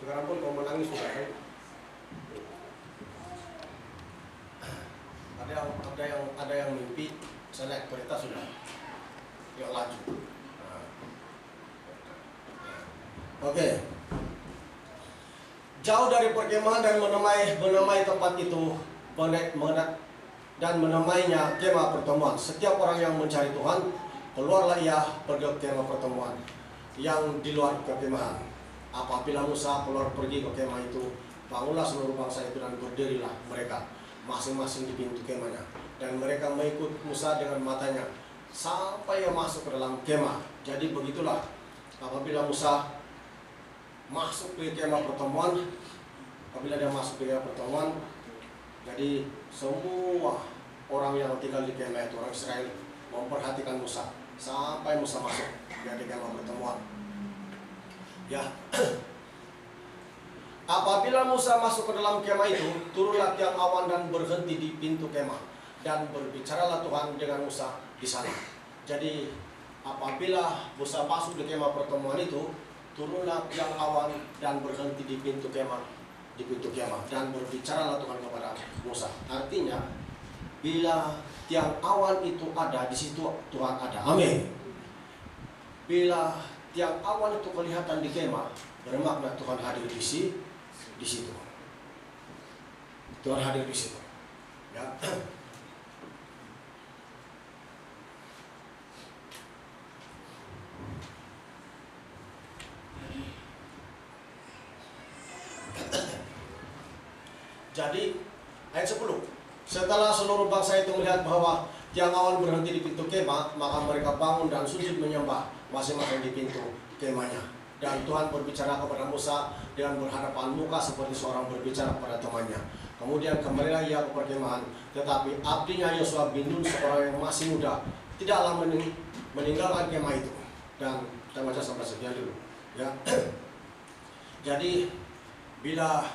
Sekarang pun kau menangis sudah kan? Ada yang mimpi, saya naik kereta sudah. Yuk laju. Oke. Jauh dari perkemahan dan menamai tempat itu dan menamainya kemah pertemuan. Setiap orang yang mencari Tuhan, keluarlah ia pergi ke kemah pertemuan yang di luar kekemahan. Apabila Musa keluar pergi ke kemah itu, bangunlah seluruh bangsa itu dan berdirilah mereka masing-masing di pintu kemahnya. Dan mereka mengikut Musa dengan matanya sampai ia masuk ke dalam kemah. Jadi begitulah apabila Musa masuk ke kemah pertemuan, apabila dia masuk ke kemah pertemuan, jadi semua orang yang tinggal di kemah itu, orang Israel, memperhatikan Musa sampai Musa masuk di kemah pertemuan. Ya, apabila Musa masuk ke dalam kemah itu, turunlah tiang awan dan berhenti di pintu kemah, dan berbicaralah Tuhan dengan Musa di sana. Jadi apabila Musa masuk di kemah pertemuan itu, turunlah tiang awan dan berhenti di pintu kemah, dan berbicaralah Tuhan kepada Musa. Artinya, bila tiang awan itu ada, di situ Tuhan ada. Amin. Bila tiang awan itu kelihatan di kemah, bermakna Tuhan hadir di situ. Tuhan hadir di situ. Ya. Jadi ayat 10, setelah seluruh bangsa itu melihat bahwa tiang awan berhenti di pintu kemah, maka mereka bangun dan sujud menyembah masing-masing di pintu kemahnya. Dan Tuhan berbicara kepada Musa dengan berhadapan muka seperti seorang berbicara kepada temannya. Kemudian kembalilah ia ke perkemahan, tetapi abdinya Yosua bin Nun, seorang yang masih muda, tidaklah meninggalkan kemah itu. Dan kita baca sampai sekian dulu. Ya. Jadi bila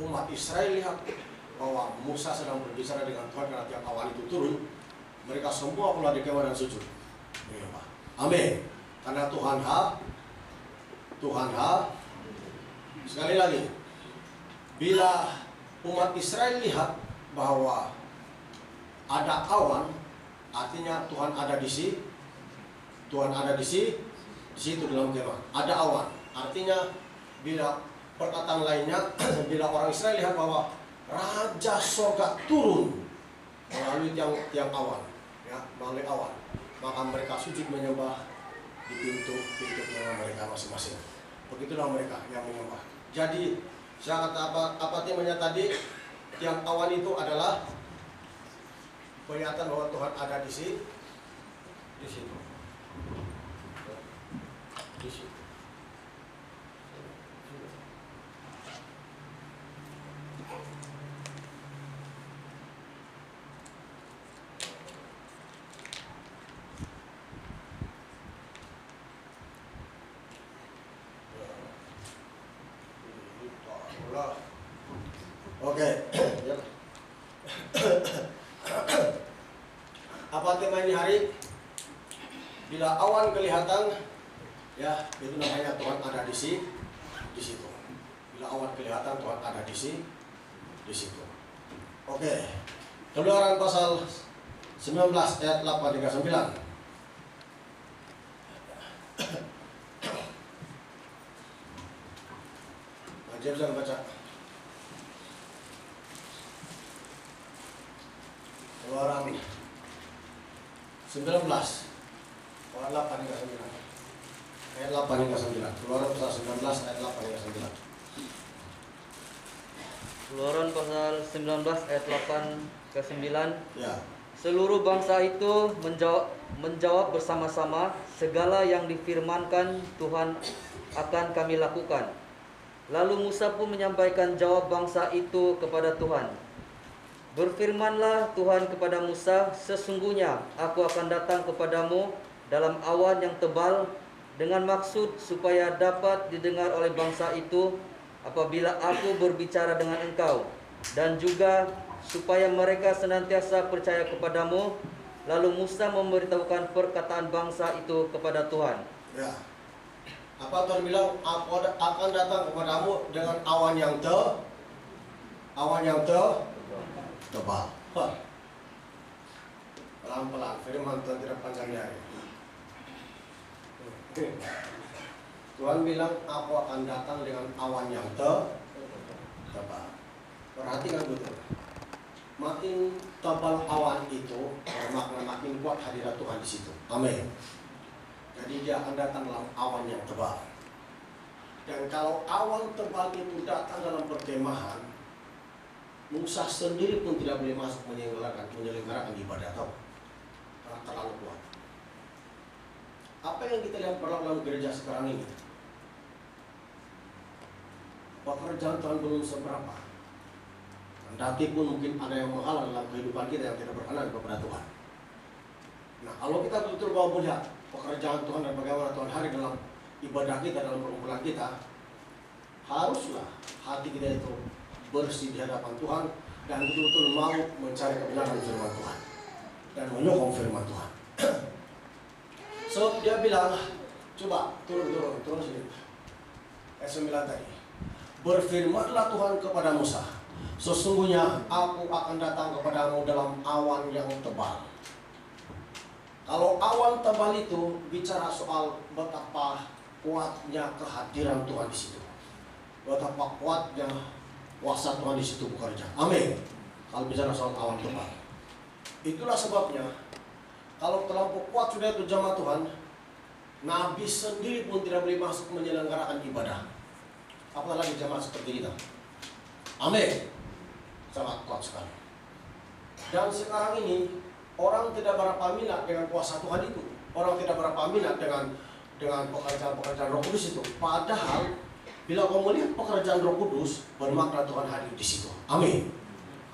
umat Israel lihat bahwa Musa sedang berbicara dengan Tuhan karena tiang awan itu turun, mereka semua keluar di kemah dan sujud. Amin. Karena Tuhan sekali lagi, bila umat Israel lihat bahwa ada awan, artinya Tuhan ada di situ dalam kemah. Ada awan, artinya bila perkataan lainnya, bila orang Israel lihat bahwa Raja Sorga turun melalui tiang awan, ya, melalui awan, maka mereka sujud menyembah di pintu kemah mereka masing-masing. Begitulah mereka yang menyembah. Jadi saya kata apa temanya tadi? Tiang awan itu adalah kelihatan bahwa Tuhan ada di situ. Di situ. Oke. Apa tema ini hari? Bila awan kelihatan, ya itu namanya Tuhan ada di situ. Bila awan kelihatan, Tuhan ada di situ. Oke. Keluaran pasal 19 ayat 8 hingga 9. Dia bisa baca. Keluaran 19 ayat 8 hingga 9. Ayat 8 hingga 9. Keluaran pasal 19 ayat 8 hingga 9. Keluaran pasal 19 ayat 8 ke 9. Ya. Seluruh bangsa itu menjawab bersama-sama, segala yang difirmankan Tuhan akan kami lakukan. Lalu Musa pun menyampaikan jawab bangsa itu kepada Tuhan. Berfirmanlah Tuhan kepada Musa, sesungguhnya aku akan datang kepadamu dalam awan yang tebal, dengan maksud supaya dapat didengar oleh bangsa itu apabila aku berbicara dengan engkau, dan juga supaya mereka senantiasa percaya kepadamu. Lalu Musa memberitahukan perkataan bangsa itu kepada Tuhan. Ya. Apa Tuhan bilang, aku akan datang kepadamu dengan awan yang tebal. Pelan-pelan, firman Tuhan tidak panjang hari. Tuhan bilang, aku akan datang dengan awan yang tebal. Perhatikan betul. Makin tebal awan itu, bermakna makin kuat hadirat Tuhan di situ. Amin. Jadi dia akan datang dalam awan yang tebal. Dan kalau awan tebal itu datang dalam perkemahan, Musa sendiri pun tidak boleh masuk menyelenggarakan ibadah, tahu? Karena terlalu kuat. Apa yang kita lihat berlaku dalam gereja sekarang ini? Pekerjaan Tuhan belum seberapa. Kendati pun mungkin ada yang menghalang dalam kehidupan kita yang tidak berkenan kepada Tuhan. Nah, kalau kita betul-betul mau melihat pekerjaan Tuhan dan bagaimana Tuhan hari dalam ibadah kita, dalam perkumpulan kita, haruslah hati kita itu bersih di hadapan Tuhan dan betul-betul mau mencari kebenaran firman Tuhan dan menyokong firman Tuhan. So dia bilang, coba turun sini. Ayat 9 tadi. Berfirmanlah Tuhan kepada Musa, sesungguhnya aku akan datang kepadamu dalam awan yang tebal. Kalau awan tebal itu bicara soal betapa kuatnya kehadiran Tuhan di situ, betapa kuatnya kuasa Tuhan di situ bekerja. Amin. Kalau bicara soal awan tebal, itulah sebabnya kalau terlalu kuat sudah itu jamaah Tuhan, Nabi sendiri pun tidak boleh masuk menyelenggarakan ibadah. Apalagi jamaah seperti kita. Amin. Sangat kuat sekali. Dan sekarang ini orang tidak berapa minat dengan kuasa Tuhan itu. Orang tidak berapa minat dengan pekerjaan Roh Kudus itu. Padahal bila kau melihat pekerjaan Roh Kudus, bermakna Tuhan hadir di situ. Amin.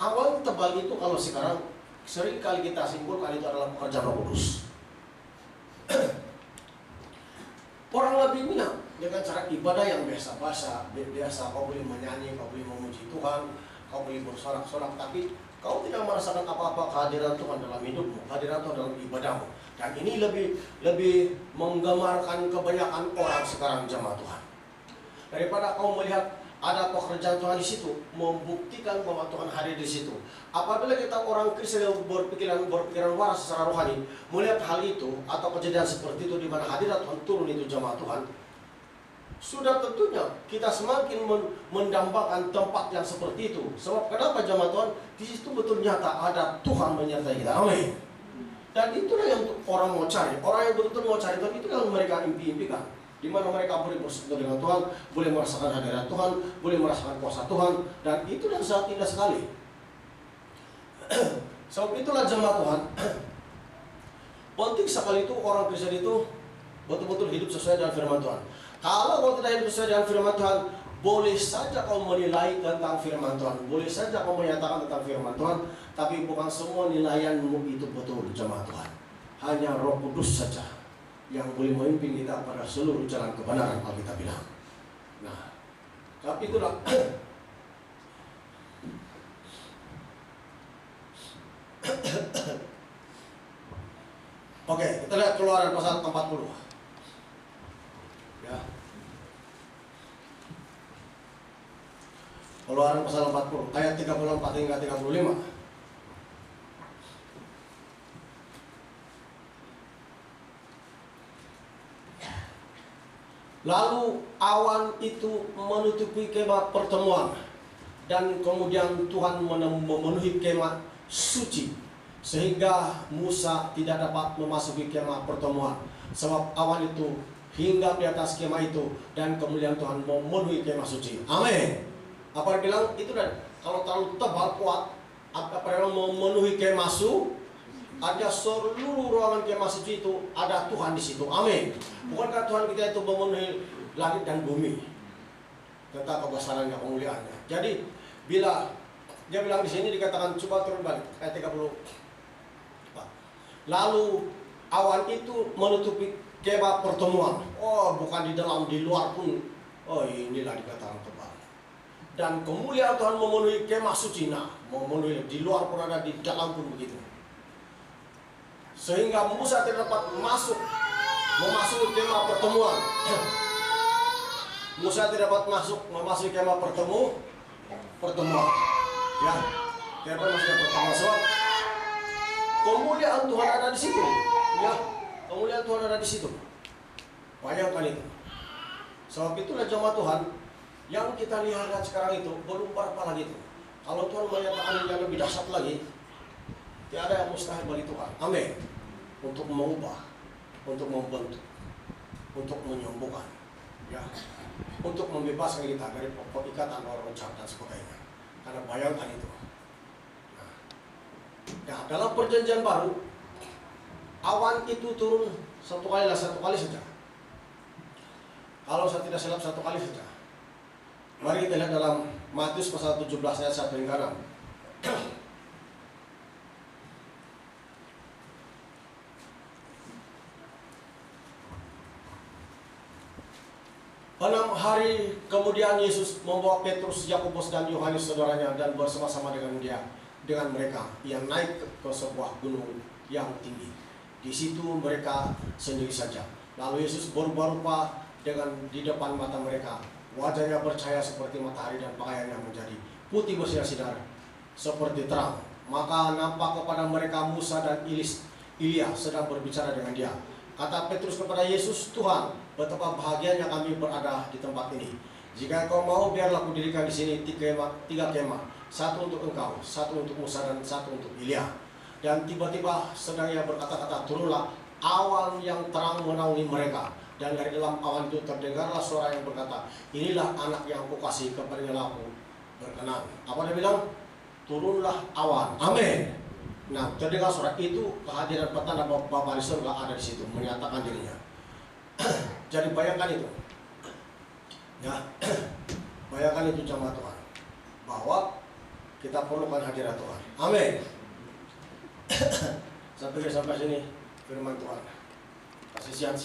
Awal tebal itu kalau sekarang sering kali kita simpulkan itu adalah pekerjaan Roh Kudus. Orang lebih minat dengan cara ibadah yang biasa. Kau boleh menyanyi, kau boleh memuji Tuhan, kau boleh bersorak-sorak, tapi kau tidak merasakan apa-apa kehadiran Tuhan dalam hidupmu, kehadiran Tuhan dalam ibadahmu. Dan ini lebih menggemarkan kebanyakan orang sekarang jemaat Tuhan. Daripada kau melihat ada pekerjaan Tuhan di situ, membuktikan bahwa Tuhan hadir di situ. Apabila kita orang Kristen yang berpikiran waras secara rohani, melihat hal itu atau kejadian seperti itu di mana hadirat Tuhan turun itu jemaat Tuhan, sudah tentunya kita semakin mendambakan tempat yang seperti itu. Sebab kenapa jemaat Tuhan? Di situ betul nyata ada Tuhan menyertai kita. Amin. Dan itulah yang orang mau cari. Orang yang betul-betul mau cari Tuhan, itu yang mereka impi-impikan. Di mana mereka boleh bersekutu dengan Tuhan, boleh merasakan hadirat Tuhan, boleh merasakan kuasa Tuhan, dan itu yang sangat indah sekali. Sebab itulah jemaat Tuhan, penting sekali itu orang Kristen itu betul-betul hidup sesuai dengan firman Tuhan. Kalau kau tidak hidup sesuai dengan firman Tuhan, boleh saja kau menilai tentang firman Tuhan, boleh saja kau menyatakan tentang firman Tuhan, tapi bukan semua nilaianmu itu betul jemaat Tuhan. Hanya Roh Kudus saja yang boleh memimpin kita pada seluruh jalan kebenaran, Alkitab bilang. Nah, tapi itulah oke, kita lihat Keluaran pasal 40. Ya. Keluaran pasal 40 ayat 34 hingga 35. Lalu awan itu menutupi kemah pertemuan, dan kemudian Tuhan memenuhi kemah suci, sehingga Musa tidak dapat memasuki kemah pertemuan, sebab awan itu hingga di atas kemah itu, dan kemudian Tuhan memenuhi kemah suci. Amin. Apa bilang itu? Dan kalau terlalu tebal kuat, apa yang memenuhi kemah suci, ada seluruh ruangan kemah suci itu ada Tuhan di situ. Amin. Bukankah Tuhan kita itu memenuhi langit dan bumi tentang kebesarannya, kemuliaannya. Jadi bila dia bilang di sini dikatakan, coba turun balik ayat 30. Lalu awan itu menutupi kemah pertemuan. Oh, bukan di dalam, di luar pun. Oh, inilah dikatakan tebal. Dan kemuliaan Tuhan memenuhi kemah suci. Nah, memenuhi di luar pun ada, di dalam pun begitu. Sehingga Musa tidak dapat memasuki kemah pertemuan. Musa tidak dapat memasuki kemah pertemuan. Ya, tidak dapat masuk ke pertemuan. Sebab kemuliaan Tuhan ada di situ. Ya, kemuliaan Tuhan ada di situ. Bayangkan itu. Sebab itulah jemaat Tuhan yang kita lihat sekarang itu belum berapa lagi itu. Kalau Tuhan menyatakan yang lebih dahsyat lagi, tidak ada yang mustahil bagi Tuhan. Amin. Untuk mengubah, untuk membentuk, untuk menyembuhkan, ya, untuk membebaskan kita dari ikatan orang ucap dan sebagainya. Karena bayangkan itu. Nah, dalam perjanjian baru, awan itu turun satu kali saja. Kalau saya tidak salah satu kali saja. Mari kita lihat dalam Matius pasal 17 ayat 1 hingga 6. 6 hari kemudian Yesus membawa Petrus, Yakobus dan Yohanes saudaranya dan bersama-sama dengan mereka. Ia naik ke sebuah gunung yang tinggi. Di situ mereka sendiri saja. Lalu Yesus berubah-ubah di depan mata mereka. Wajahnya bercahaya seperti matahari dan pakaiannya menjadi putih bersinar-sinar seperti terang. Maka nampak kepada mereka Musa dan Elia sedang berbicara dengan dia. Kata Petrus kepada Yesus, Tuhan, betapa bahagianya kami berada di tempat ini. Jika Engkau mau, biarlah aku dirikan di sini tiga kemah, satu untuk Engkau, satu untuk Musa dan satu untuk Elia. Dan tiba-tiba sedang ia berkata-kata, turunlah awan yang terang menaungi mereka. Dan dari dalam awan itu terdengarlah suara yang berkata, inilah anak yang kukasihi, kepadanya aku berkenan. Apa dia bilang? Turunlah awan. Amin. Nah, terdengar suara itu, kehadiran petanda Bapa di surga ada di situ, menyatakan dirinya. Jadi bayangkan itu. Ya, bayangkan itu jemaat Tuhan. Bahwa kita perlukan hadirat Tuhan. Amin. Saya pikir sampai sini firman Tuhan. Kasih siang.